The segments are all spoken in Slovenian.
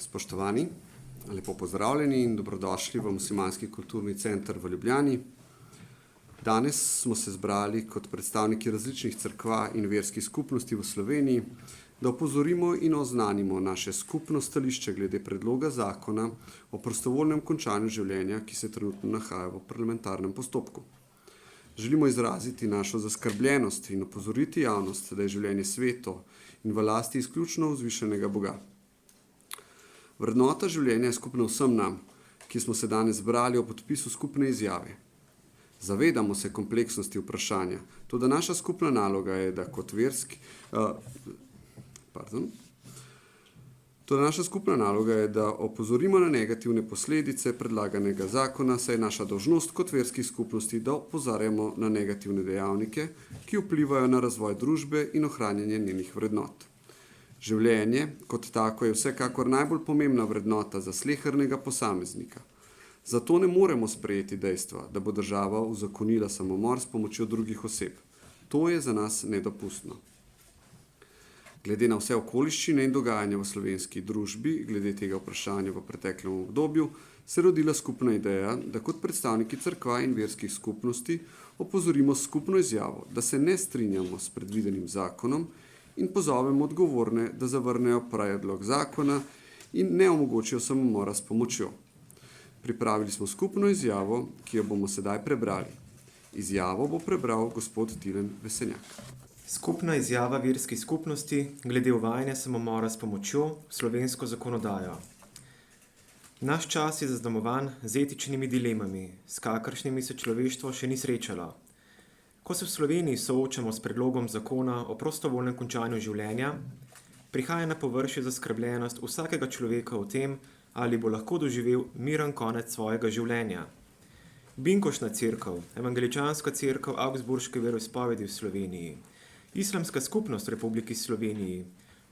Spoštovani, lepo pozdravljeni in dobrodošli v Muslimanski kulturni center v Ljubljani. Danes smo se zbrali kot predstavniki različnih cerkva in verskih skupnosti v Sloveniji, da opozorimo in oznanimo naše skupno stališče glede predloga zakona o prostovoljnem končanju življenja, ki se trenutno nahaja v parlamentarnem postopku. Želimo izraziti našo zaskrbljenost in opozoriti javnost, da je življenje sveto in v lasti izključno vzvišenega Boga. Vrednota življenja je skupna vsem nam, ki smo se danes zbrali o podpisu skupne izjave. Zavedamo se kompleksnosti vprašanja, toda naša skupna naloga je, da opozorimo na negativne posledice predlaganega zakona, saj je naša dolžnost kot verskih skupnosti, da opozarjamo na negativne dejavnike, ki vplivajo na razvoj družbe in ohranjanje njenih vrednot. Življenje kot tako je vsekakor najbolj pomembna vrednota za slehernega posameznika. Zato ne moremo sprejeti dejstva, da bo država uzakonila samomor s pomočjo drugih oseb. To je za nas nedopustno. Glede na vse okoliščine in dogajanja v slovenski družbi, glede tega vprašanja v preteklem obdobju, se je rodila skupna ideja, da kot predstavniki cerkva in verskih skupnosti opozorimo skupno izjavo, da se ne strinjamo s predvidenim zakonom in pozovemo odgovorne, da zavrnejo predlog zakona in ne omogočijo samomora s pomočjo. Pripravili smo skupno izjavo, ki jo bomo sedaj prebrali. Izjavo bo prebral gospod Tilen Vesenjak. Skupna izjava verskih skupnosti glede uvajanja samomora s pomočjo v slovensko zakonodajo. Naš čas je zaznamovan z etičnimi dilemami, s kakršnimi se človeštvo še ni srečalo. Ko se v Sloveniji soočamo s predlogom zakona o prostovoljnem končanju življenja, prihaja na površje zaskrbljenost vsakega človeka o tem, ali bo lahko doživel miren konec svojega življenja. Binkošna cerkev, evangeličanska cerkev Augsburške veroizpovedi v Sloveniji, Islamska skupnost v Republiki Sloveniji,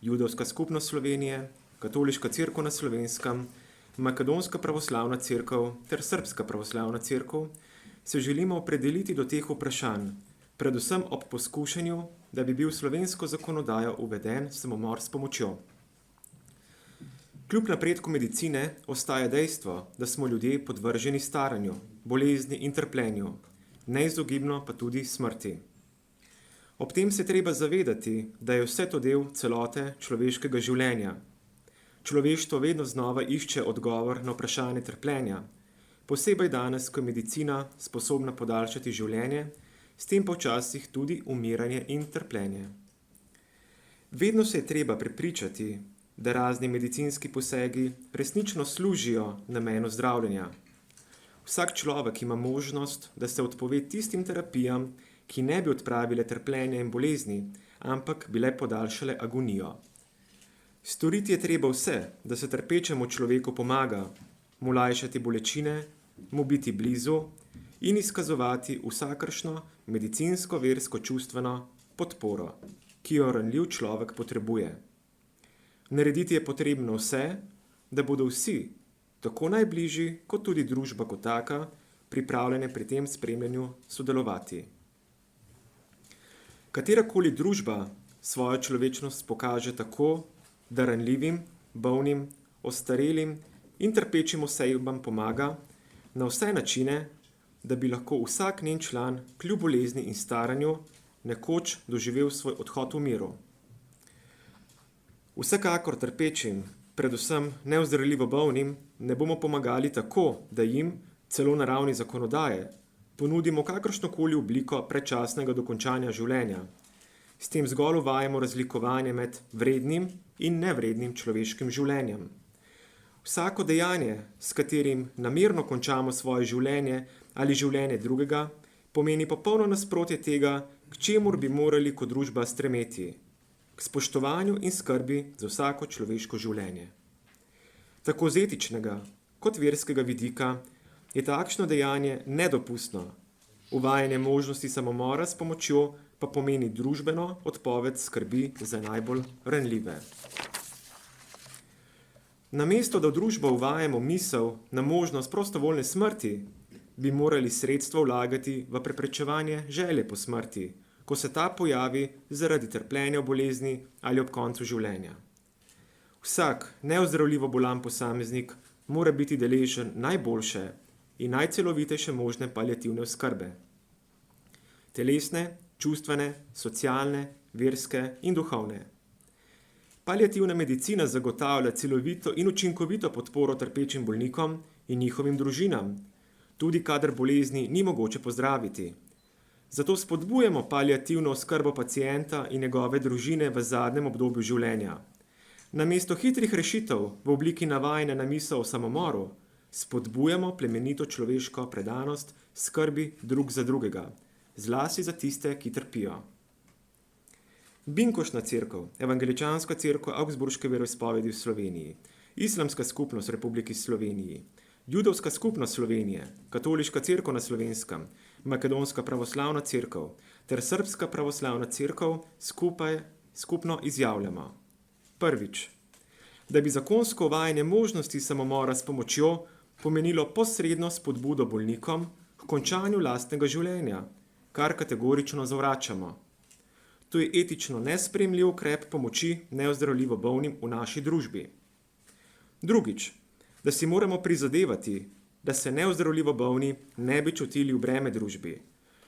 Judovska skupnost Slovenije, Katoliška cerkev na Slovenskem, Makedonska pravoslavna cerkev ter Srbska pravoslavna cerkev se želimo opredeliti do teh vprašanj, predvsem ob poskušanju, da bi bil slovensko zakonodajo uveden samomor s pomočjo. Kljub napredku medicine ostaja dejstvo, da smo ljudje podvrženi staranju, bolezni in trpljenju, neizogibno pa tudi smrti. Ob tem se treba zavedati, da je vse to del celote človeškega življenja. Človeštvo vedno znova išče odgovor na vprašanje trpljenja, posebej danes, ko je medicina sposobna podaljšati življenje, s tem pa včasih tudi umiranje in trpljenje. Vedno se je treba prepričati, da razni medicinski posegi resnično služijo namenu zdravljenja. Vsak človek ima možnost, da se odpove tistim terapijam, ki ne bi odpravile trpljenja in bolezni, ampak bi le podaljšale agonijo. Storiti je treba vse, da se trpečemu človeku pomaga, mu lajšati bolečine, mu biti blizu in izkazovati vsakršno medicinsko, versko, čustveno podporo, ki jo ranljiv človek potrebuje. Narediti je potrebno vse, da bodo vsi, tako najbližji kot tudi družba kot taka, pripravljene pri tem spremljanju sodelovati. Katerakoli družba svojo človečnost pokaže tako, da ranljivim, bolnim, ostarelim in trpečim osebam pomaga na vse načine, da bi lahko vsak njen član kljub bolezni in staranju nekoč doživel svoj odhod v miru. Vsekakor trpečim, predvsem neozdravljivo bolnim, ne bomo pomagali tako, da jim, celo na ravni zakonodaje, ponudimo kakršnokoli obliko predčasnega dokončanja življenja. S tem zgolj uvajamo razlikovanje med vrednim in nevrednim človeškim življenjem. Vsako dejanje, s katerim namerno končamo svoje življenje ali življenje drugega, pomeni popolno nasprotje tega, k čemur bi morali kot družba stremeti, k spoštovanju in skrbi za vsako človeško življenje. Tako z etičnega kot verskega vidika je takšno dejanje nedopustno. Uvajanje možnosti samomora s pomočjo pa pomeni družbeno odpoved skrbi za najbolj ranljive. Namesto, da v družbo uvajamo misel na možnost prostovoljne smrti, bi morali sredstva vlagati v preprečevanje želje po smrti, ko se ta pojavi zaradi trpljenja v bolezni ali ob koncu življenja. Vsak neozdravljivo bolan posameznik mora biti deležen najboljše in najcelovitejše možne paliativne oskrbe. Telesne, čustvene, socialne, verske in duhovne. Paliativna medicina zagotavlja celovito in učinkovito podporo trpečim bolnikom in njihovim družinam, tudi kadar bolezni ni mogoče pozdraviti. Zato spodbujamo paliativno oskrbo pacienta in njegove družine v zadnjem obdobju življenja. Namesto hitrih rešitev v obliki navajanja na misel o samomoru, spodbujamo plemenito človeško predanost skrbi drug za drugega, zlasti za tiste, ki trpijo. Binkoštna cerkev, evangeličanska cerkev Augsburške veroizpovedi v Sloveniji, Islamska skupnost v Republiki Sloveniji, Judovska skupnost Slovenije, Katoliška cerkev na Slovenskem, Makedonska pravoslavna cerkev ter Srbska pravoslavna cerkev skupno izjavljamo. Prvič, da bi zakonsko uvajanje možnosti samomora s pomočjo pomenilo posredno spodbudo bolnikom k končanju lastnega življenja, kar kategorično zavračamo. To je etično nesprejemljiv ukrep pomoči neozdravljivo bolnim v naši družbi. Drugič, da si moramo prizadevati, da se neozdravljivo bolni ne bi čutili v breme družbi,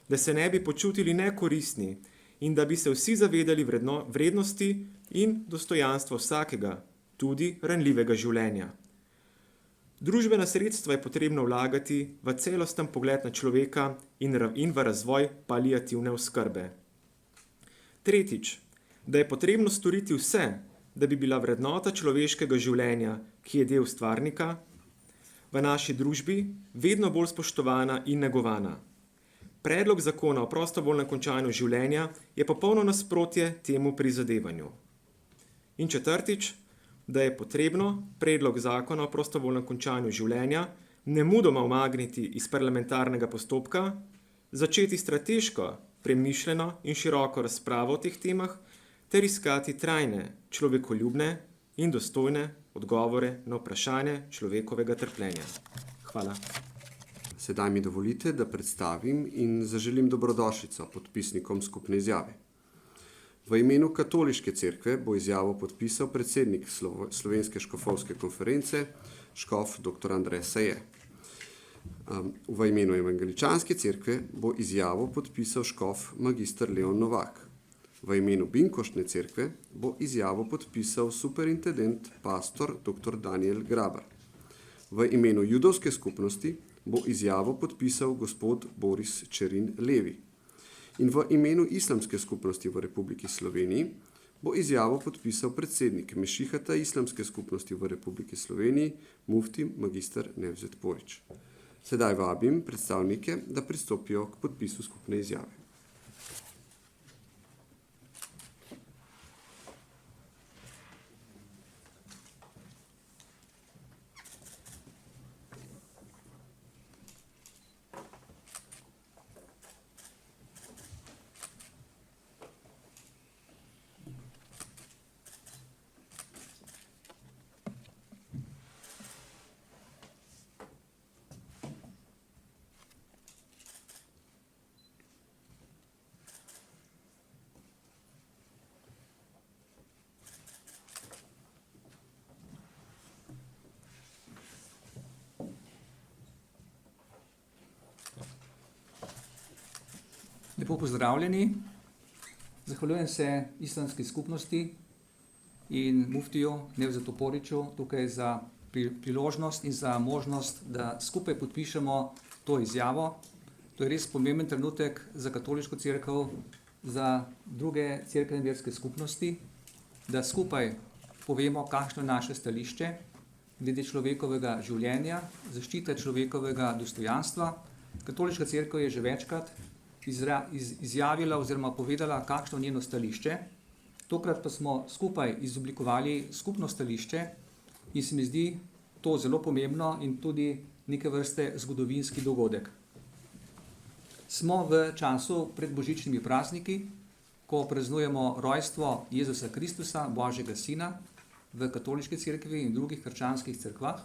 da se ne bi počutili nekoristni in da bi se vsi zavedali vrednosti in dostojanstva vsakega, tudi ranljivega življenja. Družbena sredstva je potrebno vlagati v celosten pogled na človeka in v razvoj paliativne oskrbe. Tretjič, da je potrebno storiti vse, da bi bila vrednota človeškega življenja, ki je del stvarnika, v naši družbi vedno bolj spoštovana in negovana. Predlog zakona o prostovoljnem končanju življenja je popolno nasprotje temu prizadevanju. In četrtič, da je potrebno predlog zakona o prostovoljnem končanju življenja nemudoma umakniti iz parlamentarnega postopka, začeti strateško, premišljeno in široko razpravo o teh temah ter iskati trajne, človekoljubne in dostojne odgovore na vprašanje človekovega trpljenja. Hvala. Sedaj mi dovolite, da predstavim in zaželim dobrodošlico podpisnikom skupne izjave. V imenu Katoliške cerkve bo izjavo podpisal predsednik Slovenske škofovske konference, škof dr. Andrej Saje. V imenu Evangeličanske cerkve bo izjavo podpisal škof magister Leon Novak. V imenu Binkoštne cerkve bo izjavo podpisal superintendent pastor dr. Daniel Grabar. V imenu Judovske skupnosti bo izjavo podpisal gospod Boris Čerin Levi. In v imenu Islamske skupnosti v Republiki Sloveniji bo izjavo podpisal predsednik Mešihata Islamske skupnosti v Republiki Sloveniji, mufti magister Nevzet Porić. Sedaj vabim predstavnike, da pristopijo k podpisu skupne izjave. Lepo pozdravljeni. Zahvaljujem se Islamski skupnosti in muftiju Nevzetu Poriću tukaj za priložnost in za možnost, da skupaj podpišemo to izjavo. To je res pomemben trenutek za katoliško cerkev, za druge cerkvene verske skupnosti, da skupaj povemo, kakšno je naše stališče glede človekovega življenja, zaščite človekovega dostojanstva. Katoliška cerkev je že večkrat izjavila oziroma povedala, kakšno je njeno stališče. Tokrat pa smo skupaj izoblikovali skupno stališče in se mi zdi to zelo pomembno in tudi neke vrste zgodovinski dogodek. Smo v času pred božičnimi prazniki, ko praznujemo rojstvo Jezusa Kristusa, Božjega Sina, v katoliški cerkvi in drugih krščanskih cerkvah.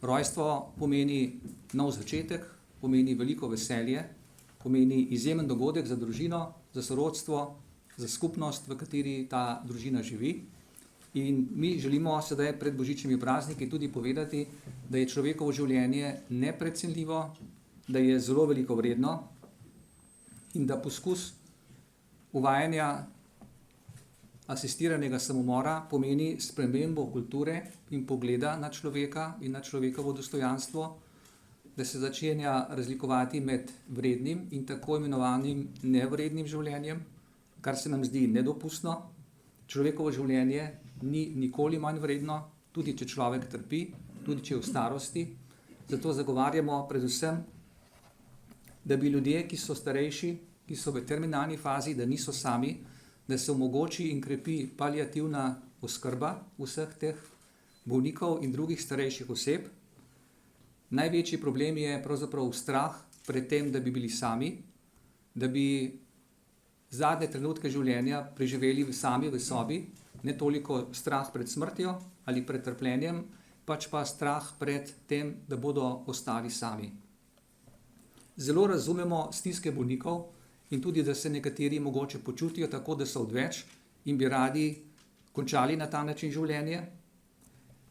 Rojstvo pomeni nov začetek, pomeni veliko veselje, pomeni izjemen dogodek za družino, za sorodstvo, za skupnost, v kateri ta družina živi. In mi želimo sedaj pred božičnimi prazniki tudi povedati, da je človekovo življenje neprecenljivo, da je zelo veliko vredno in da poskus uvajanja asistiranega samomora pomeni spremembo kulture in pogleda na človeka in na človekovo dostojanstvo, da se začenja razlikovati med vrednim in tako imenovanim nevrednim življenjem, kar se nam zdi nedopustno. Človekovo življenje ni nikoli manj vredno, tudi če človek trpi, tudi če je v starosti. Zato zagovarjamo predvsem, da bi ljudje, ki so starejši, ki so v terminalni fazi, da niso sami, da se omogoči in krepi paliativna oskrba vseh teh bolnikov in drugih starejših oseb. Največji problem je pravzaprav strah pred tem, da bi bili sami, da bi zadnje trenutke življenja preživeli sami v sobi, ne toliko strah pred smrtjo ali pred trpljenjem, pač pa strah pred tem, da bodo ostali sami. Zelo razumemo stiske bolnikov in tudi, da se nekateri mogoče počutijo tako, da so odveč in bi radi končali na ta način življenje.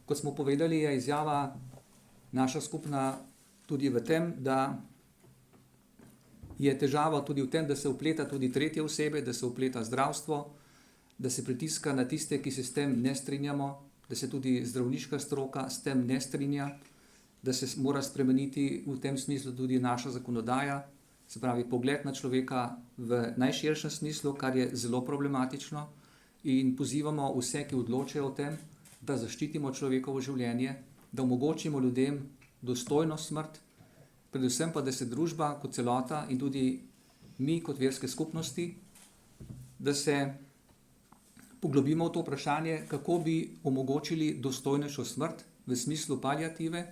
Kot smo povedali, je izjava naša skupna tudi v tem, da je težava tudi v tem, da se vpleta tudi tretje osebe, da se vpleta zdravstvo, da se pritiska na tiste, ki se s tem ne strinjamo, da se tudi zdravniška stroka s tem ne strinja, da se mora spremeniti v tem smislu tudi naša zakonodaja, se pravi pogled na človeka v najširšem smislu, kar je zelo problematično, in pozivamo vse, ki odločajo o tem, da zaščitimo človekovo življenje, da omogočimo ljudem dostojno smrt, predvsem pa, da se družba kot celota in tudi mi kot verske skupnosti, da se poglobimo v to vprašanje, kako bi omogočili dostojnejšo smrt v smislu paliative.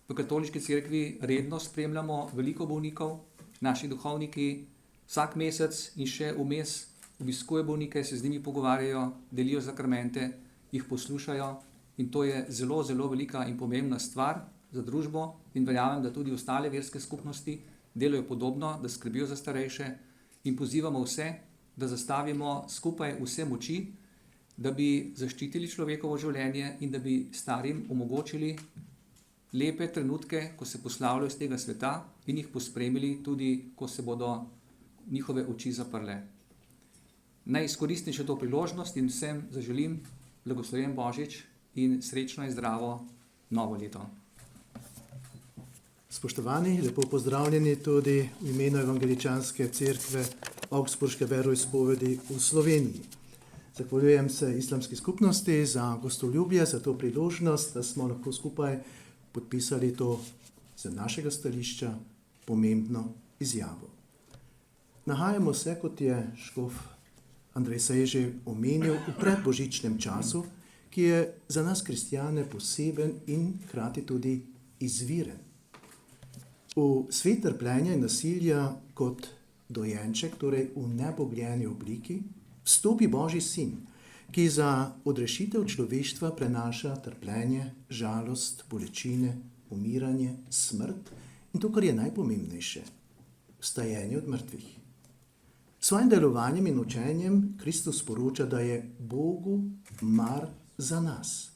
V katoliški cerkvi redno spremljamo veliko bolnikov, naši duhovniki vsak mesec in še vmes obiskuje bolnike, se z njimi pogovarjajo, delijo zakramente, jih poslušajo. In to je zelo, zelo velika in pomembna stvar za družbo in verjamem, da tudi ostale verske skupnosti delajo podobno, da skrbijo za starejše in pozivamo vse, da zastavimo skupaj vse moči, da bi zaščitili človekovo življenje in da bi starim omogočili lepe trenutke, ko se poslavljajo iz tega sveta in jih pospremili tudi, ko se bodo njihove oči zaprle. Naj izkoristim še to priložnost in vsem zaželim blagosloven Božič in srečno in zdravo novo leto. Spoštovani, lepo pozdravljeni tudi v imenu Evangeličanske cerkve Augsburške veroizpovedi v Sloveniji. Zahvaljujem se islamski skupnosti za gostoljubje, za to priložnost, da smo lahko skupaj podpisali to z našega stališča pomembno izjavo. Nahajamo se, kot je škof Andrej Sej že omenil, v predbožičnem času, ki je za nas kristjane poseben in hkrati tudi izviren. V svet trpljenja in nasilja kot dojenček, torej v nebogljeni obliki, vstopi Božji sin, ki za odrešitev človeštva prenaša trpljenje, žalost, bolečine, umiranje, smrt in to, kar je najpomembnejše, vstajenje od mrtvih. S svojim delovanjem in učenjem Kristus sporoča, da je Bogu mar za nas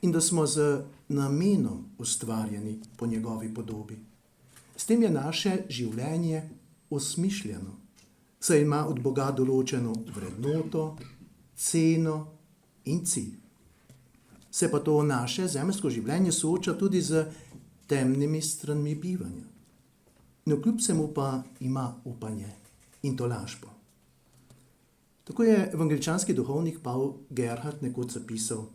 in da smo z namenom ustvarjeni po njegovi podobi. S tem je naše življenje osmišljeno, saj ima od Boga določeno vrednoto, ceno in cilj. Se pa to naše zemeljsko življenje sooča tudi z temnimi stranmi bivanja. No, kljub vsemu pa ima upanje in tolažbo. Tako je evangeličanski duhovnik Paul Gerhard nekoč zapisal: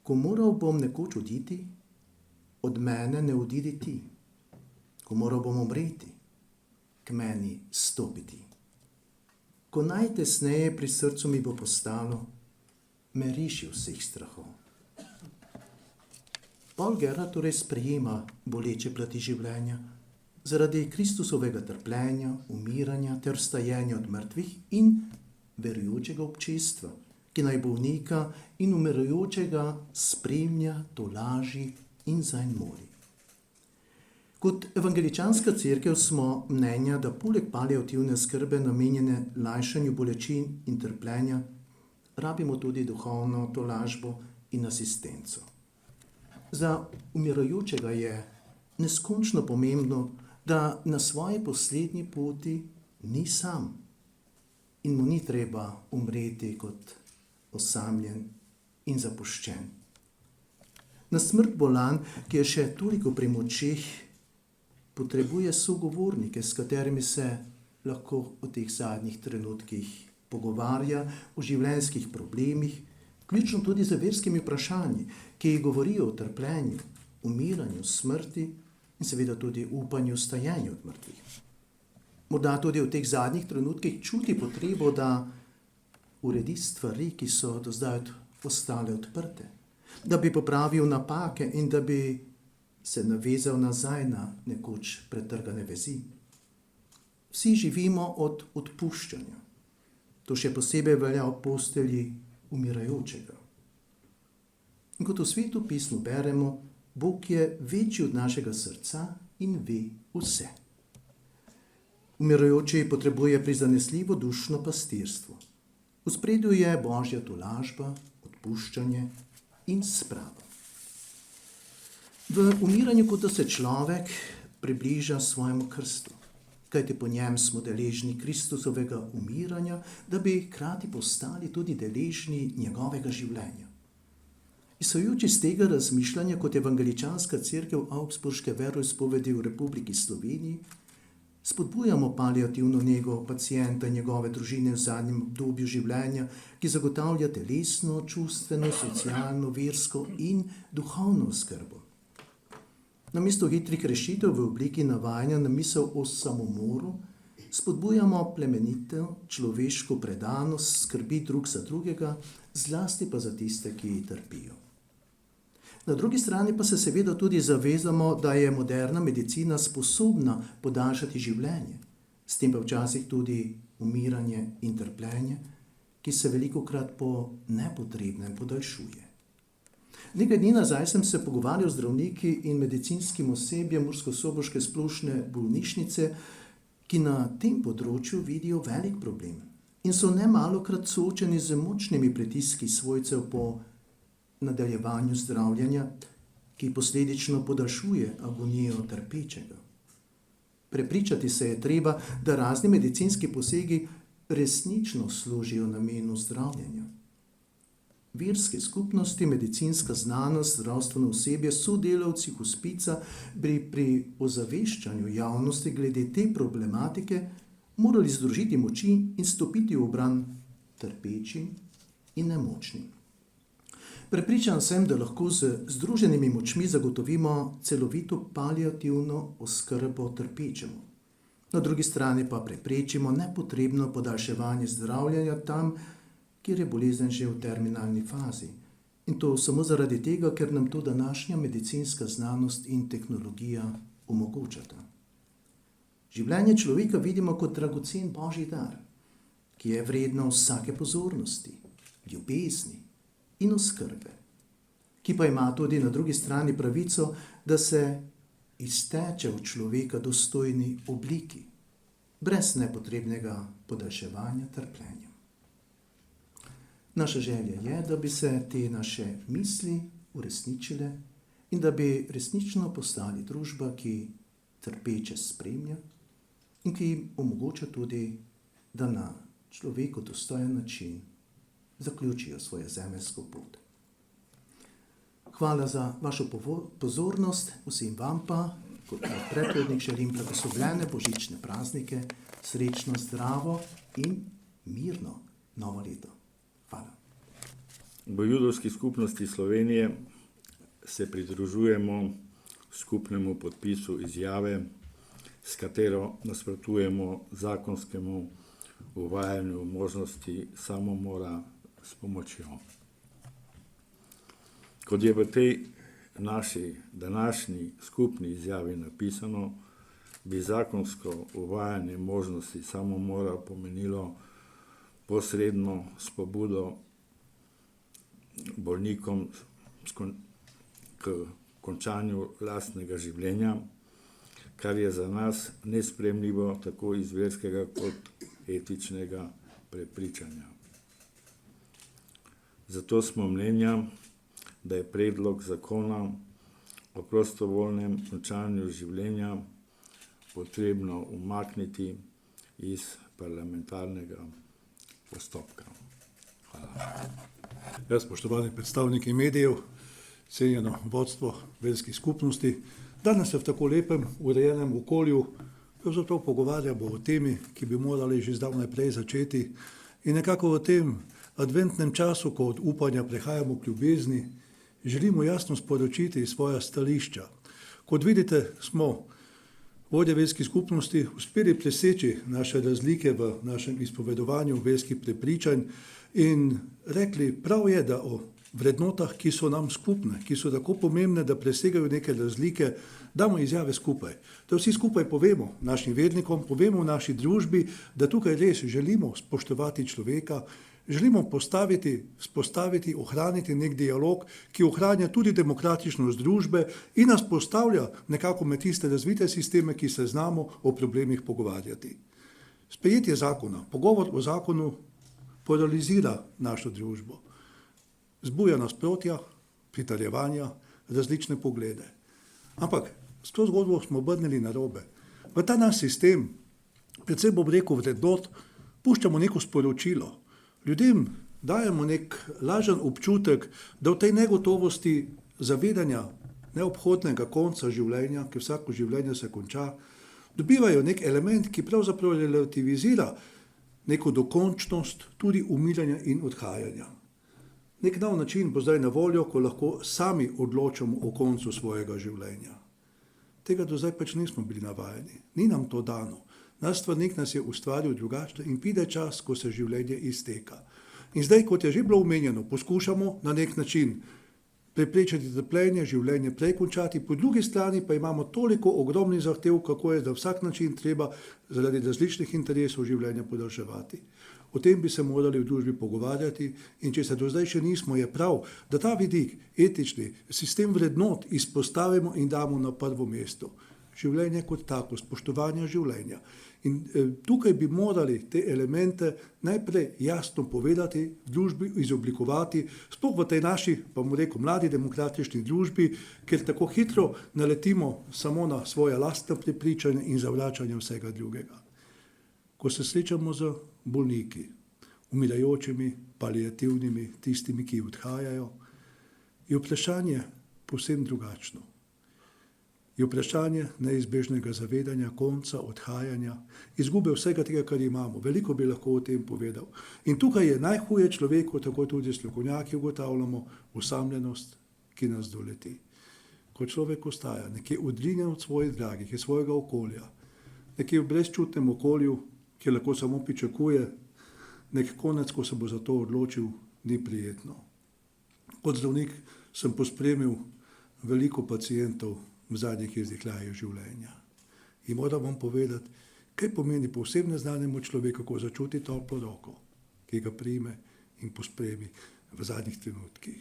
ko moral bom nekoč oditi, od mene ne odidi ti. Ko moral bom umreti, k meni stopiti. Ko najtesneje pri srcu mi bo postalo, me riši vseh strahov. Paul Gerhard torej sprejema boleče plati življenja zaradi Kristusovega trpljenja, umiranja ter vstajenja od mrtvih in verujočega občestva, ki naj bolnika in umirajočega spremlja, tolaži in zanj moli. Kot evangeličanska cerkev smo mnenja, da poleg paliativne skrbe namenjene lajšanju bolečin in trpljenja, rabimo tudi duhovno tolažbo in asistenco. Za umirajočega je neskončno pomembno, da na svoji poslednji poti ni sam in mu ni treba umreti kot osamljen in zapuščen. Na smrt bolan, ki je še toliko pri močeh, potrebuje sogovornike, s katerimi se lahko v teh zadnjih trenutkih pogovarja o življenjskih problemih, vključno tudi z verskimi vprašanji, ki govorijo o trpljenju, umiranju, smrti in seveda tudi upanju stajenju od mrtvih. Morda tudi v teh zadnjih trenutkih čuti potrebo, da uredi stvari, ki so do zdaj ostale odprte, da bi popravil napake in da bi se navezal nazaj na nekoč pretrgane vezi. Vsi živimo od odpuščanja. To še posebej velja v postelji umirajočega. In kot v Svetem pismu beremo, Bog je večji od našega srca in ve vse. Umirajoči potrebuje prizanesljivo dušno pastirstvo. V spredju je božja tolažba, odpuščanje in sprava. V umiranju, kot da se človek približa svojemu krstu, kajti po njem smo deležni Kristusovega umiranja, da bi hkrati postali tudi deležni njegovega življenja. Izhajajoč iz tega razmišljanja kot evangeličanska cerkev Augsburške veroizpovedi v Republiki Sloveniji, spodbujamo paliativno nego pacienta in njegove družine v zadnjem obdobju življenja, ki zagotavlja telesno, čustveno, socialno, versko in duhovno oskrbo. Namesto hitrih rešitev v obliki navajanja na misel o samomoru, spodbujamo plemenitev, človeško predanost, skrbi drug za drugega, zlasti pa za tiste, ki trpijo. Na drugi strani pa se seveda tudi zavezamo, da je moderna medicina sposobna podaljšati življenje, s tem pa včasih tudi umiranje in trpljenje, ki se velikokrat po nepotrebnem podaljšuje. Nekaj dni nazaj sem se pogovarjal z zdravniki in medicinskim osebjem murskosoboške splošne bolnišnice, ki na tem področju vidijo velik problem in so nemalokrat soočeni z močnimi pritiski svojcev po nadaljevanju zdravljenja, ki posledično podaljšuje agonijo trpečega. Prepričati se je treba, da razni medicinski posegi resnično služijo namenu zdravljenja. Verske skupnosti, medicinska znanost, zdravstveno osebje, sodelavci hospica bi pri ozaveščanju javnosti glede te problematike morali združiti moči in stopiti v obran trpečim in nemočnim. Prepričan sem, da lahko z združenimi močmi zagotovimo celovito paliativno oskrbo trpečemu. Na drugi strani pa preprečimo nepotrebno podaljševanje zdravljenja tam, kjer je bolezen že v terminalni fazi. In to samo zaradi tega, ker nam to današnja medicinska znanost in tehnologija omogočata. Življenje človeka vidimo kot dragocen božji dar, ki je vredno vsake pozornosti, ljubezni in oskrbe, ki pa ima tudi na drugi strani pravico, da se izteče v človeka dostojni obliki, brez nepotrebnega podaljševanja trpljenja. Naša želja je, da bi se te naše misli uresničile in da bi resnično postali družba, ki trpeče spremlja in ki jim omogoča tudi, da na človeku dostojen način zaključijo svojo zemeljsko pot. Hvala za vašo pozornost, vsem vam pa, kot predhodnik, želim blagoslovljene božične praznike, srečno, zdravo in mirno novo leto. Hvala. V Judovski skupnosti Slovenije se pridružujemo skupnemu podpisu izjave, s katero nasprotujemo zakonskemu uvajanju možnosti samomora s pomočjo. Kot je v tej naši današnji skupni izjavi napisano, bi zakonsko uvajanje možnosti samomora pomenilo posredno spodbudo bolnikom k končanju lastnega življenja, kar je za nas nesprejemljivo tako iz verskega kot etičnega prepričanja. Zato smo mnenja, da je predlog zakona o prostovoljnem končanju življenja potrebno umakniti iz parlamentarnega postopka. Ja, spoštovani predstavniki medijev, cenjeno vodstvo verskih skupnosti, danes se v tako lepem, urejenem okolju pravzaprav pogovarjamo o temi, ki bi morali že zdavnaj prej začeti, in nekako v tem adventnem času, ko od upanja prehajamo k ljubezni, želimo jasno sporočiti svoja stališča. Kot vidite, smo vodje verskih skupnosti uspeli preseči naše razlike v našem izpovedovanju verskih prepričanj in rekli, prav je, da o vrednotah, ki so nam skupne, ki so tako pomembne, da presegajo neke razlike, damo izjave skupaj. Da vsi skupaj povemo našim vernikom, povemo v naši družbi, da tukaj res želimo spoštovati človeka, želimo vzpostaviti, ohraniti nek dialog, ki ohranja tudi demokratičnost družbe in nas postavlja nekako med tiste razvite sisteme, ki se znamo o problemih pogovarjati. Sprejetje zakona, pogovor o zakonu polarizira našo družbo. Zbuja nasprotja, pritaljevanja, različne poglede. Ampak s to zgodbo smo obrnili narobe. V ta naš sistem, predvsem bom rekel vrednot, puščamo neko sporočilo. Ljudem dajemo nek lažen občutek, da v tej negotovosti zavedanja neobhodnega konca življenja, ker vsako življenje se konča, dobivajo nek element, ki pravzaprav relativizira neko dokončnost tudi umiranja in odhajanja. Nek nov način bo zdaj na voljo, ko lahko sami odločamo o koncu svojega življenja. Tega do zdaj pač nismo bili navajeni, ni nam to dano. Naš stvarnik nas je ustvaril drugače in pride čas, ko se življenje izteka. In zdaj, kot je že bilo omenjeno, poskušamo na nek način preprečiti trpljenje, življenje prej končati, po drugi strani pa imamo toliko ogromnih zahtev, kako je za vsak način treba zaradi različnih interesov življenja podaljševati. O tem bi se morali v družbi pogovarjati in če se do zdaj še nismo, je prav, da ta vidik, etični, sistem vrednot izpostavimo in damo na prvo mesto. Življenje kot tako, spoštovanje življenja. In tukaj bi morali te elemente najprej jasno povedati, v družbi izoblikovati, sploh v tej naši, pa bomo rekel, mladi demokratični družbi, ker tako hitro naletimo samo na svoje lastne prepričanje in zavračanje vsega drugega. Ko se srečamo z bolniki, umirajočimi, paliativnimi, tistimi, ki odhajajo, je vprašanje povsem drugačno. Je vprašanje neizbežnega zavedanja, konca, odhajanja, izgube vsega tega, kar imamo. Veliko bi lahko o tem povedal. In tukaj je najhuje človeku, tako tudi strokovnjaki ugotavljamo, osamljenost, ki nas doleti. Ko človek ostaja nekje odrinjen od svojih dragih, iz svojega okolja, nekje v brezčutnem okolju, ki lahko samo pričakuje nek konec, ko se bo za to odločil, ni prijetno. Kot zdravnik sem pospremil veliko pacientov v zadnjih izdihljajih življenja. In moram vam povedati, kaj pomeni povsem neznanemu človeku, ko začuti toplo roko, ki ga prime in pospremi v zadnjih trenutkih.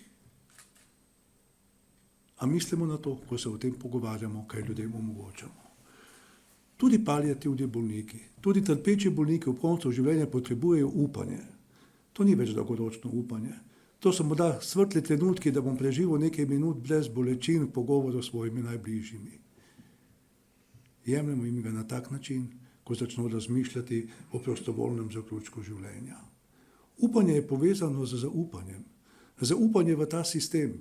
A mislimo na to, ko se o tem pogovarjamo, kaj ljudem omogočamo. Tudi paliativni bolniki, tudi trpeči bolniki v koncu življenja potrebujejo upanje. To ni več dolgoročno upanje. To so morda svetli trenutki, da bom preživel nekaj minut brez bolečin v pogovoru s svojimi najbližjimi. Jemljemo jim ga na tak način, ko začno razmišljati o prostovoljnem zaključku življenja. Upanje je povezano z zaupanjem. Zaupanje v ta sistem.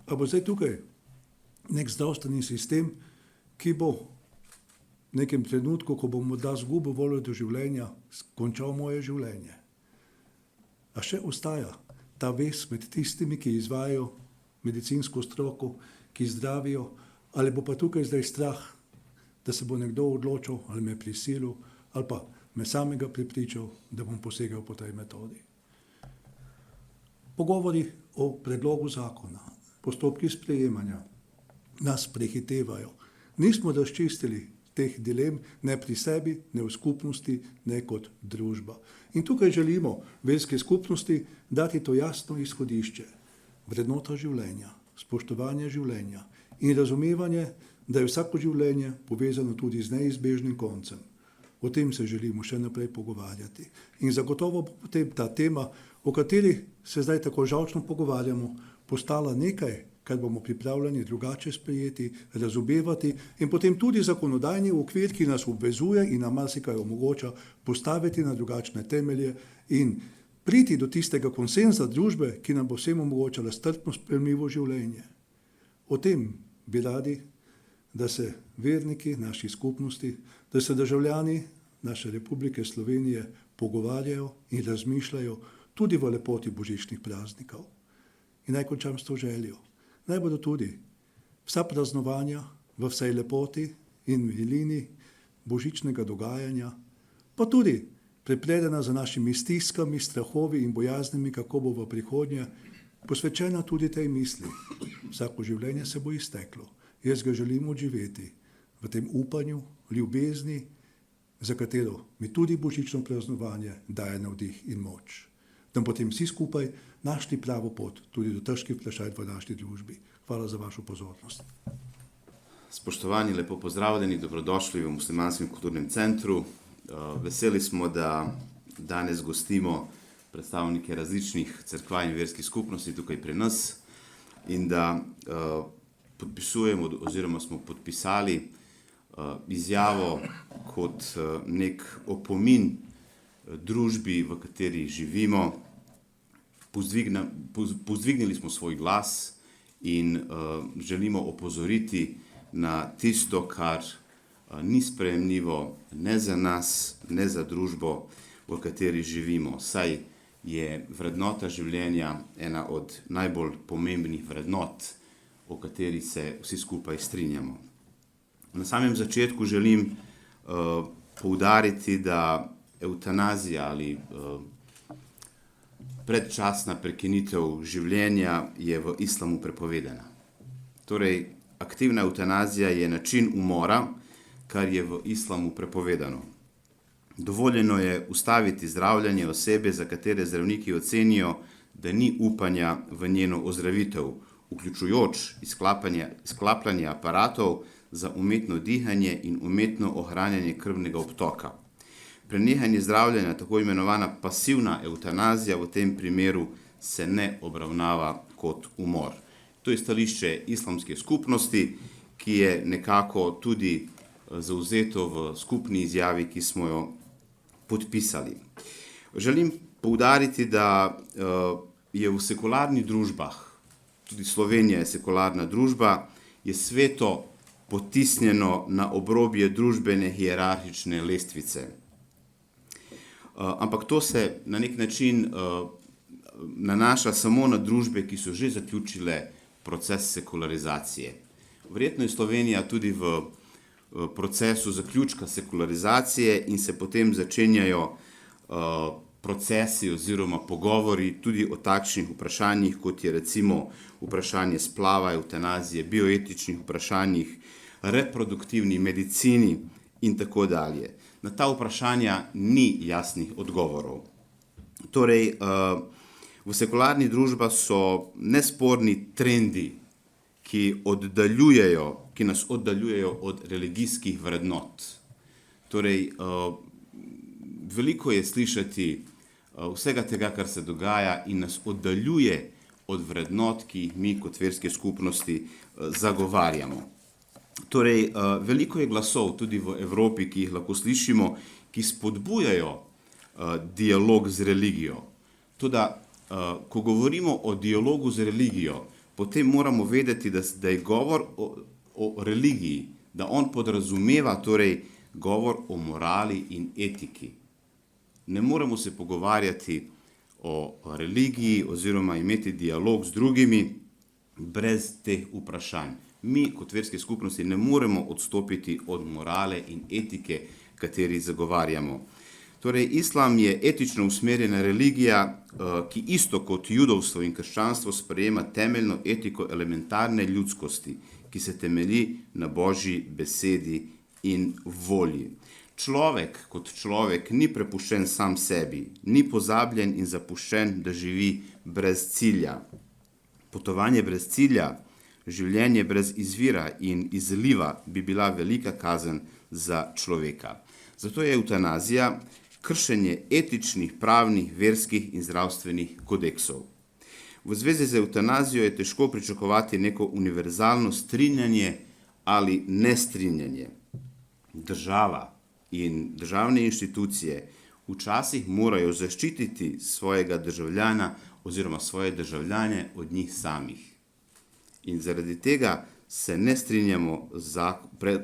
A bo zdaj tukaj nek zdravstveni sistem, ki bo v nekem trenutku, ko bom morda zgubil voljo do življenja, končal moje življenje. A še ostaja ta vez med tistimi, ki izvajajo medicinsko stroko, ki zdravijo, ali bo pa tukaj zdaj strah, da se bo nekdo odločil ali me prisilil, ali pa me samega prepričal, da bom posegel po tej metodi. Pogovori o predlogu zakona, postopki sprejemanja nas prehitevajo. Nismo razčistili teh dilem ne pri sebi, ne v skupnosti, ne kot družba. In tukaj želimo verske skupnosti dati to jasno izhodišče. Vrednota življenja, spoštovanje življenja in razumevanje, da je vsako življenje povezano tudi z neizbežnim koncem. O tem se želimo še naprej pogovarjati. In zagotovo bo potem ta tema, o kateri se zdaj tako žalčno pogovarjamo, postala nekaj, kar bomo pripravljeni drugače sprejeti, razumevati in potem tudi zakonodajni okvir, ki nas obvezuje in nam marsikaj omogoča postaviti na drugačne temelje in priti do tistega konsenza družbe, ki nam bo vsem omogočala strpno sprejemljivo življenje. O tem bi radi, da se verniki naših skupnosti, da se državljani naše Republike Slovenije pogovarjajo in razmišljajo tudi v lepoti božičnih praznikov. In naj končam s to željo. Naj bodo tudi vsa praznovanja v vsej lepoti in milini božičnega dogajanja, pa tudi prepredena za našimi stiskami, strahovi in bojaznimi, kako bo v prihodnje, posvečena tudi tej misli. Vsako življenje se bo izteklo. Jaz ga želim odživeti v tem upanju, ljubezni, za katero mi tudi božično praznovanje daje navdih in moč. Da potem vsi skupaj našli pravo pot tudi do težkih vprašanj v naši družbi. Hvala za vašo pozornost. Spoštovani, lepo pozdravljeni, dobrodošli v Muslimanskem kulturnem centru. Veseli smo, da danes gostimo predstavnike različnih cerkva in verskih skupnosti tukaj pri nas in da podpisujemo oziroma smo podpisali izjavo kot nek opomin družbi, v kateri živimo. Povzdignili smo svoj glas in želimo opozoriti na tisto, kar ni sprejemljivo ne za nas, ne za družbo, v kateri živimo. Saj je vrednota življenja ena od najbolj pomembnih vrednot, o kateri se vsi skupaj strinjamo. Na samem začetku želim poudariti, da evtanazija ali predčasna prekinitev življenja je v islamu prepovedana. Torej, aktivna evtanazija je način umora, kar je v islamu prepovedano. Dovoljeno je ustaviti zdravljenje osebe, za katere zdravniki ocenijo, da ni upanja v njeno ozdravitev, vključujoč izklapljanje aparatov za umetno dihanje in umetno ohranjanje krvnega obtoka. Prenehanje zdravljenja, tako imenovana pasivna evtanazija, v tem primeru se ne obravnava kot umor. To je stališče islamske skupnosti, ki je nekako tudi zavzeto v skupni izjavi, ki smo jo podpisali. Želim poudariti, da je v sekularnih družbah, tudi Slovenija je sekularna družba, je sveto potisnjeno na obrobje družbene hierarhične lestvice. Ampak to se na nek način nanaša samo na družbe, ki so že zaključile proces sekularizacije. Verjetno je Slovenija tudi v procesu zaključka sekularizacije in se potem začenjajo procesi oziroma pogovori tudi o takšnih vprašanjih, kot je recimo vprašanje splava, evtanazije, bioetičnih vprašanjih, reproduktivni medicini in tako dalje. Na ta vprašanja ni jasnih odgovorov. Torej, v sekularnih družbah so nesporni trendi, ki nas oddaljujejo od religijskih vrednot. Torej, veliko je slišati vsega tega, kar se dogaja in nas oddaljuje od vrednot, ki jih mi kot verske skupnosti zagovarjamo. Torej, veliko je glasov tudi v Evropi, ki jih lahko slišimo, ki spodbujajo dialog z religijo. Toda, ko govorimo o dialogu z religijo, potem moramo vedeti, da je govor o religiji, da on podrazumeva torej govor o morali in etiki. Ne moremo se pogovarjati o religiji oziroma imeti dialog z drugimi brez teh vprašanj. Mi kot verske skupnosti ne moremo odstopiti od morale in etike, kateri zagovarjamo. Torej, islam je etično usmerjena religija, ki isto kot judovstvo in krščanstvo sprejema temeljno etiko elementarne ljudskosti, ki se temelji na Božji besedi in volji. Človek kot človek ni prepuščen sam sebi, ni pozabljen in zapuščen, da živi brez cilja. Potovanje brez cilja, življenje brez izvira in izliva bi bila velika kazen za človeka. Zato je evtanazija kršenje etičnih, pravnih, verskih in zdravstvenih kodeksov. V zvezi z evtanazijo je težko pričakovati neko univerzalno strinjanje ali nestrinjanje. Država in državne inštitucije včasih morajo zaščititi svojega državljana oziroma svoje državljane od njih samih. In zaradi tega se ne strinjamo z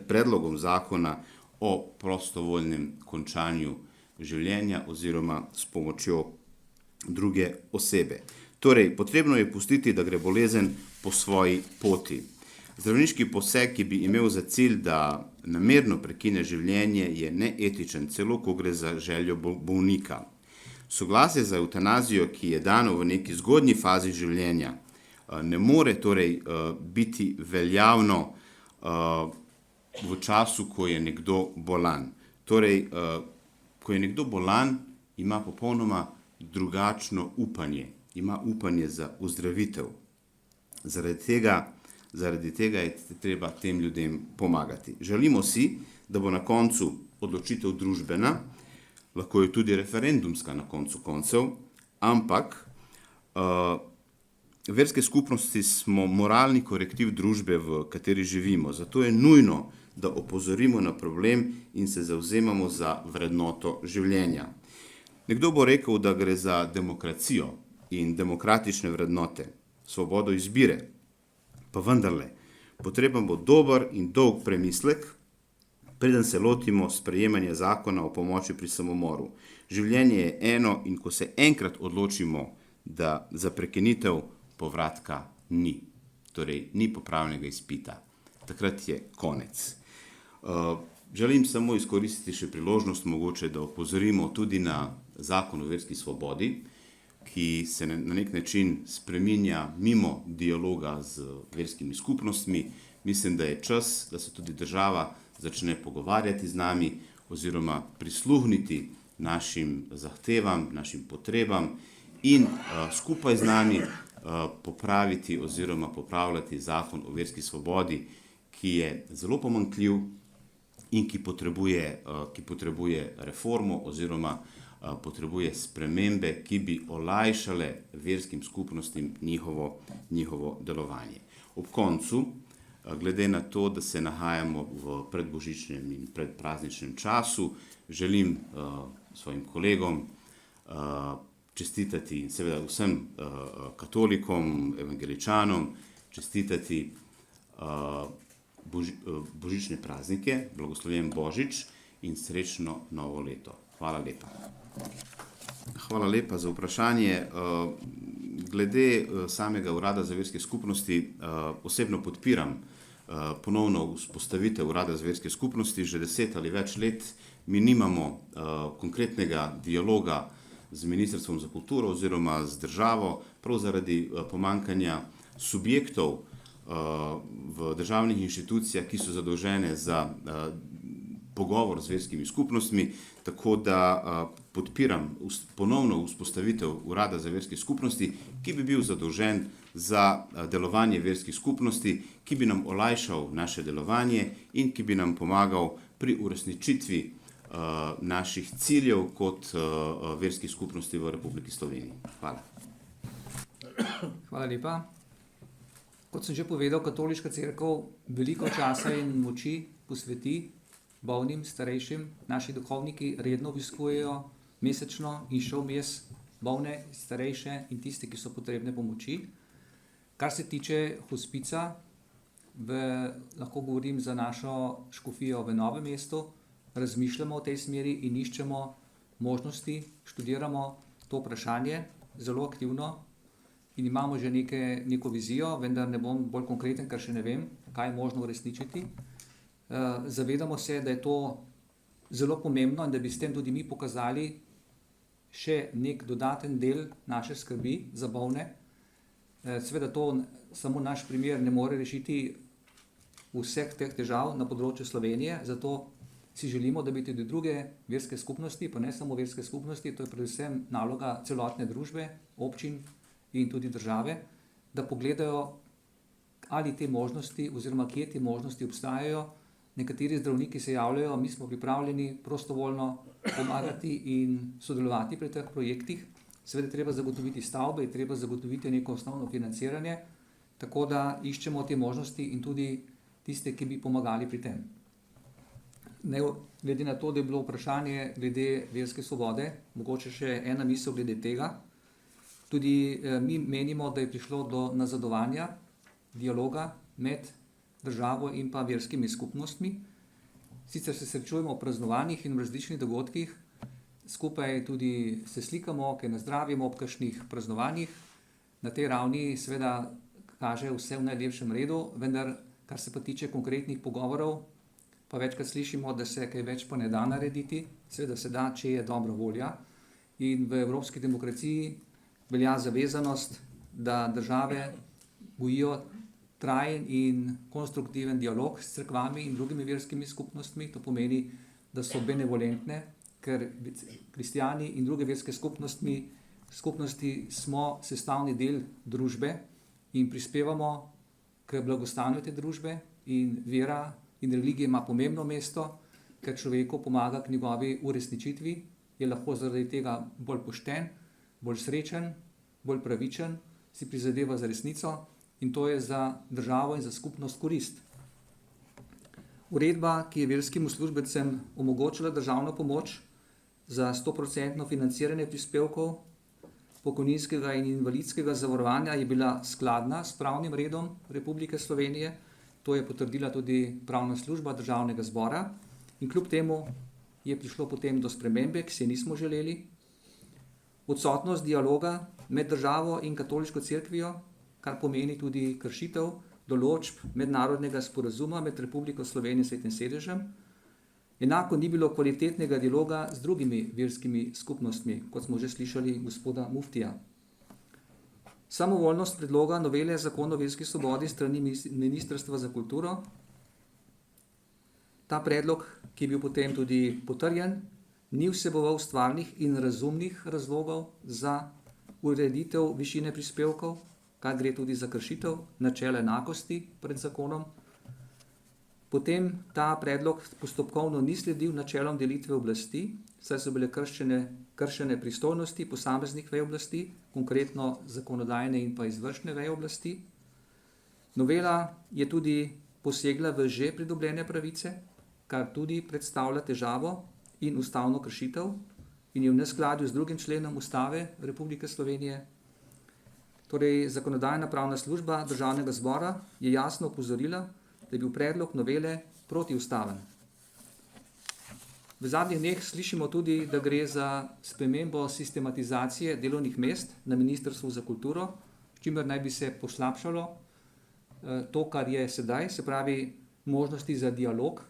predlogom zakona o prostovoljnem končanju življenja oziroma s pomočjo druge osebe. Torej, potrebno je pustiti, da gre bolezen po svoji poti. Zdravniški poseg, ki bi imel za cilj, da namerno prekine življenje, je neetičen, celo ko gre za željo bolnika. Soglasje za evtanazijo, ki je dano v neki zgodnji fazi življenja, ne more torej biti veljavno v času, ko je nekdo bolan. Torej, ko je nekdo bolan, ima popolnoma drugačno upanje. Ima upanje za ozdravitev. Zaradi tega je treba tem ljudem pomagati. Želimo si, da bo na koncu odločitev družbena, lahko je tudi referendumska na koncu koncev, ampak verske skupnosti smo moralni korektiv družbe, v kateri živimo. Zato je nujno, da opozorimo na problem in se zavzemamo za vrednoto življenja. Nekdo bo rekel, da gre za demokracijo in demokratične vrednote, svobodo izbire. Pa vendarle, potreben bo dober in dolg premislek, preden se lotimo sprejemanja zakona o pomoči pri samomoru. Življenje je eno in ko se enkrat odločimo, da za prekinitev povratka ni. Torej, ni popravnega izpita. Takrat je konec. Želim samo izkoristiti še priložnost mogoče, da opozorimo tudi na zakon o verski svobodi, ki se na nek način spreminja mimo dialoga z verskimi skupnostmi. Mislim, da je čas, da se tudi država začne pogovarjati z nami oziroma prisluhniti našim zahtevam, našim potrebam in skupaj z nami popraviti oziroma popravljati zakon o verski svobodi, ki je zelo pomanjkljiv in ki potrebuje reformo oziroma potrebuje spremembe, ki bi olajšale verskim skupnostim njihovo delovanje. Ob koncu, glede na to, da se nahajamo v predbožičnem in predprazničnem času, želim svojim kolegom čestitati, seveda vsem katolikom, evangeličanom, čestitati božične praznike, blagoslovljen Božič in srečno novo leto. Hvala lepa. Hvala lepa za vprašanje. Glede samega Urada za verske skupnosti osebno podpiram ponovno vzpostavitev Urada za verske skupnosti. Že 10 ali več let mi nimamo konkretnega dialoga z Ministrstvom za kulturo oziroma z državo, prav zaradi pomanjkanja subjektov v državnih inštitucijah, ki so zadolžene za pogovor z verskimi skupnostmi, tako da podpiram ponovno vzpostavitev Urada za verske skupnosti, ki bi bil zadolžen za delovanje verskih skupnosti, ki bi nam olajšal naše delovanje in ki bi nam pomagal pri uresničitvi naših ciljev kot verskih skupnosti v Republiki Sloveniji. Hvala. Hvala lepa. Kot sem že povedal, katoliška cerkev veliko časa in moči posveti bolnim, starejšim. Naši duhovniki redno obiskujejo mesečno in še vmes bolne, starejše in tiste, ki so potrebne pomoči. Kar se tiče hospica, lahko govorim za našo škofijo v Novem mestu, razmišljamo o tej smeri in iščemo možnosti, študiramo to vprašanje zelo aktivno in imamo že neko vizijo, vendar ne bom bolj konkreten, ker še ne vem, kaj je možno uresničiti. Zavedamo se, da je to zelo pomembno in da bi s tem tudi mi pokazali še nek dodaten del naše skrbi za bolne. Seveda to samo naš primer ne more rešiti vseh teh težav na področju Slovenije, zato si želimo, da bi tudi druge verske skupnosti, pa ne samo verske skupnosti, to je predvsem naloga celotne družbe, občin in tudi države, da pogledajo, ali te možnosti oziroma kje te možnosti obstajajo, nekateri zdravniki se javljajo, mi smo pripravljeni prostovoljno pomagati in sodelovati pri teh projektih. Seveda je treba zagotoviti stavbe, je treba zagotoviti neko osnovno financiranje, tako da iščemo te možnosti in tudi tiste, ki bi pomagali pri tem. Glede na to, da je bilo vprašanje glede verske svobode, mogoče še ena misel glede tega. Tudi mi menimo, da je prišlo do nazadovanja dialoga med državo in pa verskimi skupnostmi. Sicer se srečujemo v praznovanjih in v različnih dogodkih, skupaj tudi se slikamo, kaj nazdravimo ob kakšnih praznovanjih. Na tej ravni seveda kaže vse v najlepšem redu, vendar kar se pa tiče konkretnih pogovorov, pa večkrat slišimo, da se kaj več pa ne da narediti. Seveda se da, če je dobra volja. In v evropski demokraciji velja zavezanost, da države gojijo trajen in konstruktiven dialog s cerkvami in drugimi verskimi skupnostmi. To pomeni, da so benevolentne, ker kristijani in druge verske skupnosti smo sestavni del družbe in prispevamo k blagostanju te družbe, in vera in religija ima pomembno mesto, ker človeku pomaga k njegovi uresničitvi, je lahko zaradi tega bolj pošten, bolj srečen, bolj pravičen, si prizadeva za resnico in to je za državo in za skupnost korist. Uredba, ki je verskim uslužbencem omogočila državno pomoč za 100% financiranje prispevkov pokojninskega in invalidskega zavarovanja, je bila skladna s pravnim redom Republike Slovenije. To je potrdila tudi pravna služba Državnega zbora in kljub temu je prišlo potem do spremembe, ki se nismo želeli. Odsotnost dialoga med državo in katoliško cerkvijo, kar pomeni tudi kršitev določb mednarodnega sporazuma med Republiko Slovenijo in Svetim sedežem. Enako ni bilo kvalitetnega dialoga z drugimi verskimi skupnostmi, kot smo že slišali gospoda muftija. Samovoljnost predloga novele zakona o verski svobodi strani Ministrstva za kulturo. Ta predlog, ki je bil potem tudi potrjen, ni vseboval stvarnih in razumnih razlogov za ureditev višine prispevkov, kar gre tudi za kršitev načela enakosti pred zakonom. Potem ta predlog postopkovno ni sledil načelom delitve oblasti, saj so bile kršene pristojnosti posameznih vej oblasti, konkretno zakonodajne in pa izvršne veje oblasti. Novela je tudi posegla v že pridobljene pravice, kar tudi predstavlja težavo in ustavno kršitev in je v neskladju z 2. členom Ustave Republike Slovenije. Torej, zakonodajna pravna služba Državnega zbora je jasno opozorila, da je bil predlog novele protiustaven. V zadnjih dneh slišimo tudi, da gre za spremembo sistematizacije delovnih mest na Ministrstvu za kulturo, s čimer naj bi se poslabšalo to, kar je sedaj, se pravi možnosti za dialog.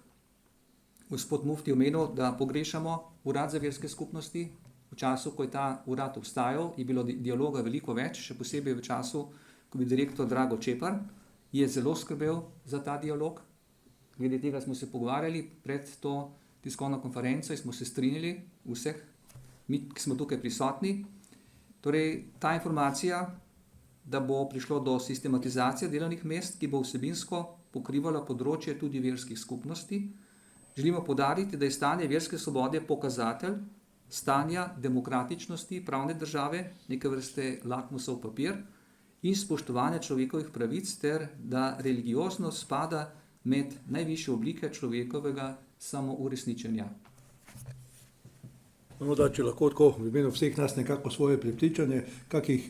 Gospod mufti omenil, da pogrešamo urad za verske skupnosti. V času, ko je ta urad obstajal, je bilo dialoga veliko več, še posebej v času, ko je direktor Drago Čepar, je zelo skrbel za ta dialog. Glede tega smo se pogovarjali pred to tiskovno konferenco in smo se strinjali vseh, mi, ki smo tukaj prisotni. Torej, ta informacija, da bo prišlo do sistematizacije delovnih mest, ki bo vsebinsko pokrivala področje tudi verskih skupnosti. Želimo poudariti, da je stanje verske svobode pokazatelj stanja demokratičnosti pravne države, neke vrste lakmusov papir in spoštovanja človekovih pravic ter da religioznost spada med najvišje oblike človekovega samouresničenja. Da, če lahko tako v imenu vseh nas nekako svoje prepričanje, kakih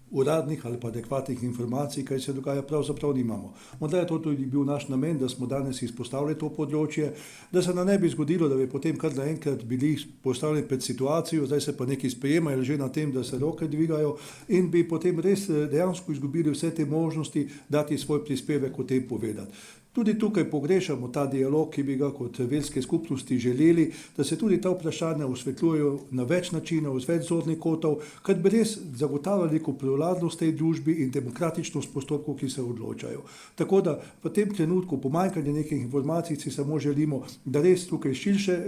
uradnih ali pa adekvatnih informacij, kaj se dogaja, pravzaprav nimamo. Morda je to tudi bil naš namen, da smo danes izpostavili to področje, da se nam ne bi zgodilo, da bi potem kar naenkrat bili postavljeni pred situacijo, zdaj se pa nekaj sprejemajo že na tem, da se roke dvigajo in bi potem res dejansko izgubili vse te možnosti dati svoj prispevek o tem povedati. Tudi tukaj pogrešamo ta dialog, ki bi ga kot verske skupnosti želeli, da se tudi ta vprašanja osvetljujejo na več načinov, z več zornih kotov, kar bi res zagotavljali neko pluralnost tej družbi in demokratičnost postopkov, ki se odločajo. Tako da v tem trenutku pomanjkanje nekih informacij si samo želimo, da res tukaj širše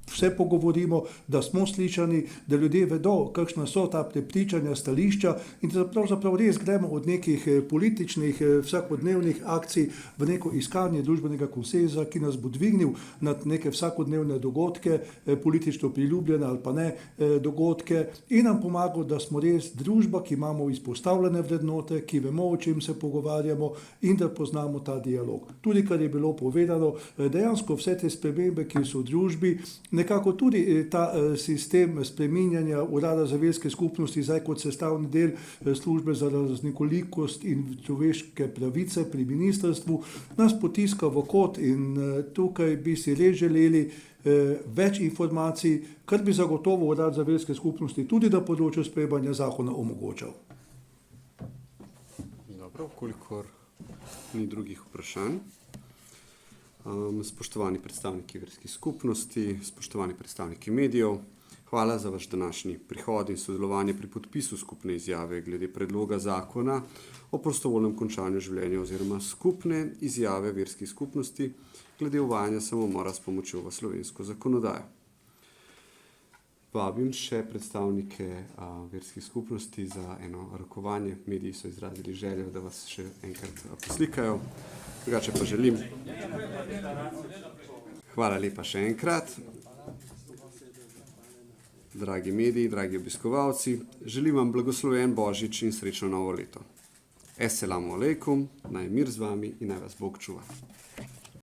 vse pogovorimo, da smo slišani, da ljudje vedo, kakšna so ta prepričanja, stališča in da pravzaprav res gremo od nekih političnih, vsakodnevnih akcij v neko iskanje družbenega konsenza, ki nas bo dvignil nad neke vsakodnevne dogodke, politično priljubljene ali pa ne dogodke in nam pomagal, da smo res družba, ki imamo izpostavljene vrednote, ki vemo, o čem se pogovarjamo in da poznamo ta dialog. Tudi, kar je bilo povedano, dejansko vse te spremembe, ki so v družbi, nekako tudi ta sistem spreminjanja Urada za verske skupnosti, zdaj kot sestavni del službe za raznolikost in človeške pravice pri ministrstvu, nas potiska v kot in tukaj bi si res želeli več informacij, kar bi zagotovo Urad za verske skupnosti tudi na področju sprejemanja zakona omogočal. Dobro, kolikor ni drugih vprašanj. Spoštovani predstavniki verskih skupnosti, spoštovani predstavniki medijev, hvala za vaš današnji prihod in sodelovanje pri podpisu skupne izjave glede predloga zakona o prostovoljnem končanju življenja oziroma skupne izjave verskih skupnosti glede uvajanja samomora s pomočjo v slovensko zakonodajo. Vabim še predstavnike verskih skupnosti za eno rokovanje. Mediji so izrazili željo, da vas še enkrat poslikajo. Drugače pa želim. Hvala lepa še enkrat. Dragi mediji, dragi obiskovalci, želim vam blagosloven Božič in srečno novo leto. Esselamu alejkum, naj mir z vami in naj vas Bog čuva.